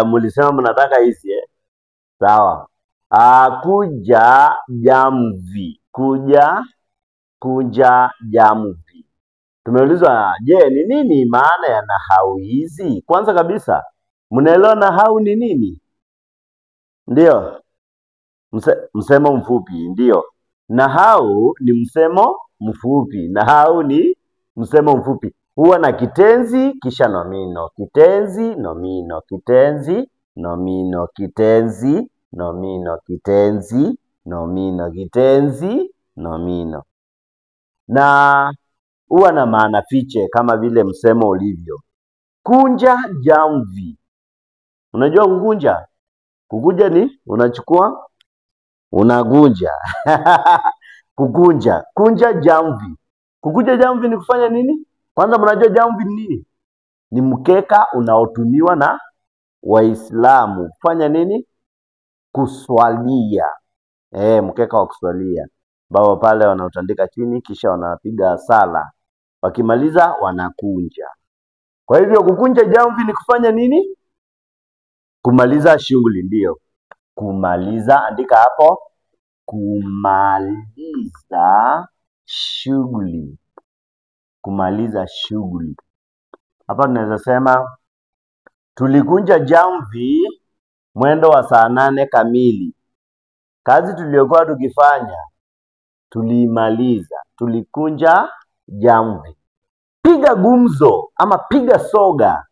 Mulisema mnataka hizi sawa. Kuja jamvi. Kuja jamvi. Tumeulizwa, je, ni nini maana ya nahau hizi? Kwanza kabisa, mnaelewa nahau ni nini? Ndio. Msemo mfupi, ndio. Nahau ni msemo mfupi. Nahau ni msemo mfupi. Huwa na kitenzi kisha nomino. Kitenzi, nomino. Kitenzi, nomino. Kitenzi, nomino. Kitenzi, nomino. Kitenzi, nomino. Na huwa na maana fiche kama vile msemo ulivyo. Kunja jamvi. Unajua kukunja? Kukunja ni unachukua unagunja. Kukunja. Kunja jamvi. Kukunja jamvi ni kufanya nini? Kwanza mnajua jamvi ni nini? Ni mkeka unaotumiwa na Waislamu. Kufanya nini? Kuswalia. Mkeka wa kuswalia. Ambao pale wanautandika chini kisha wanapiga sala. Wakimaliza wanakunja. Kwa hivyo kukunja jamvi ni kufanya nini? Kumaliza shughuli, ndio. Kumaliza, andika hapo. Kumaliza shughuli. Kumaliza shughuli. Hapa tunaweza sema tulikunja jamvi mwendo wa saa 8 kamili. Kazi tuliyokuwa tukifanya tuliimaliza. Tulikunja jamvi. Piga gumzo ama piga soga.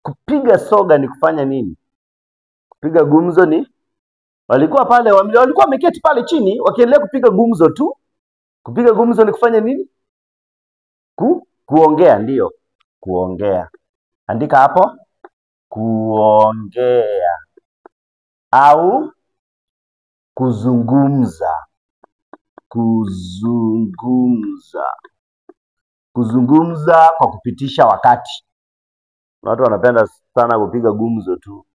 Kupiga soga ni kufanya nini? Kupiga gumzo ni walikuwa pale walikuwa wameketi pale chini wakiendelea kupiga gumzo tu. Kupiga gumzo ni kufanya nini? Kuongea, ndio. Kuongea. Andika hapo. Kuongea au kuzungumza. Kuzungumza. Kuzungumza kwa kupitisha wakati. Watu wanapenda sana kupiga gumzo tu.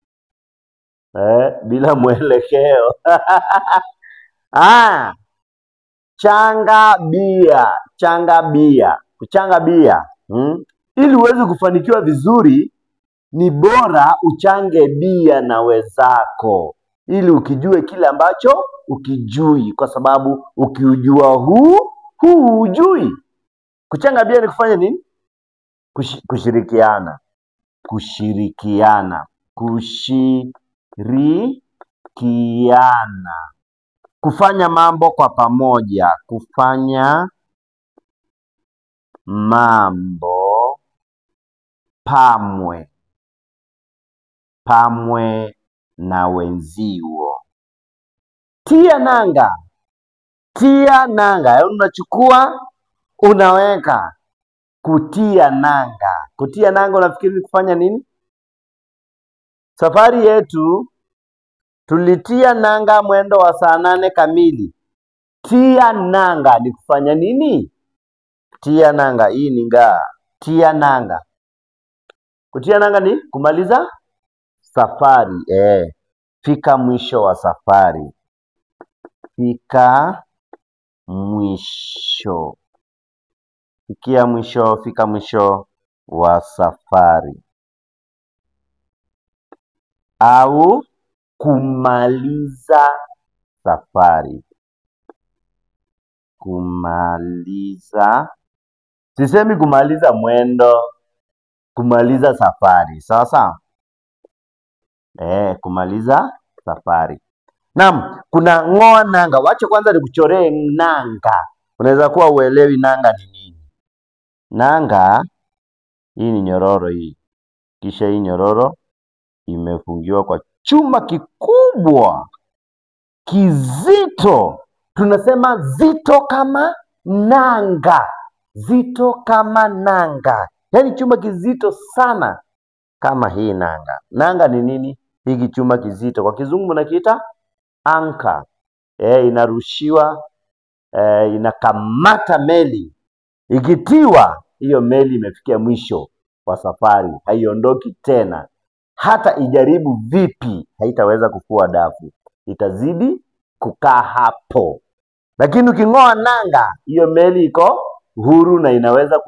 Bila mwelekeo. Changa bia. Changa bia. Kuchanga bia. Ili uweze kufanikiwa vizuri ni bora uchange bia na wenzako. Ili ukijue kile ambacho ukijui, kwa sababu ukiujua huu hujui. Kuchanga bia ni kufanya nini? Kushirikiana. Kushirikiana. Kushirikiana. Kufanya mambo kwa pamoja. Kufanya mambo pamwe. Pamwe na wenziwo. Tia nanga. Tia nanga. Unachukua, unaweka. Kutia nanga. Kutia nanga unafikiri kufanya nini? Safari yetu tulitia nanga mwendo wa saa 8 kamili. Tia nanga ni kufanya nini? Tia nanga, hii ni ngaa. Tia nanga. Kutia nanga ni kumaliza safari. Fika mwisho wa safari. Fika mwisho. Fikia mwisho, fika mwisho wa safari. Au kumaliza safari. Kumaliza. Sisemi kumaliza mwendo, kumaliza safari. Sawa sawa? Kumaliza safari. Naam, kuna ng'oa nanga. Wacha kwanza nikuchoree nanga. Unaweza kuwa uelewi nanga ni nini. Nanga, hii ni nyororo hii. Kisha hii nyororo imefungiwa kwa chuma kikubwa. Kizito. Tunasema zito kama nanga. Zito kama nanga. Yaani chuma kizito sana kama hii nanga. Nanga ni nini? Hiki chuma kizito. Kwa kizungu nakiita anchor. Inarushiwa, inakamata meli. Ikitiwa, hiyo meli imefikia mwisho wa safari. Haiondoki tena. Hata ijaribu vipi, haitaweza kufua dafu. Itazidi kukaa hapo. Lakini uking'oa nanga, hiyo meli iko huru na inaweza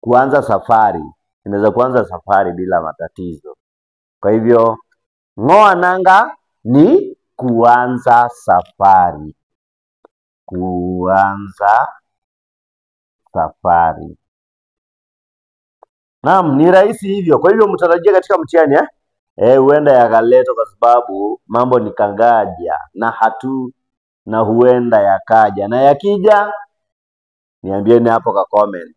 kuanza safari. Inaweza kuanza safari bila matatizo. Kwa hivyo ng'oa nanga ni kuanza safari. Kuanza safari. Naam, ni rahisi hivyo. Kwa hivyo mtarajia katika mtihani huenda yakaletwa, kwa sababu mambo ni kangaja na huenda yakaja, na yakija niambieni hapo kwa comment.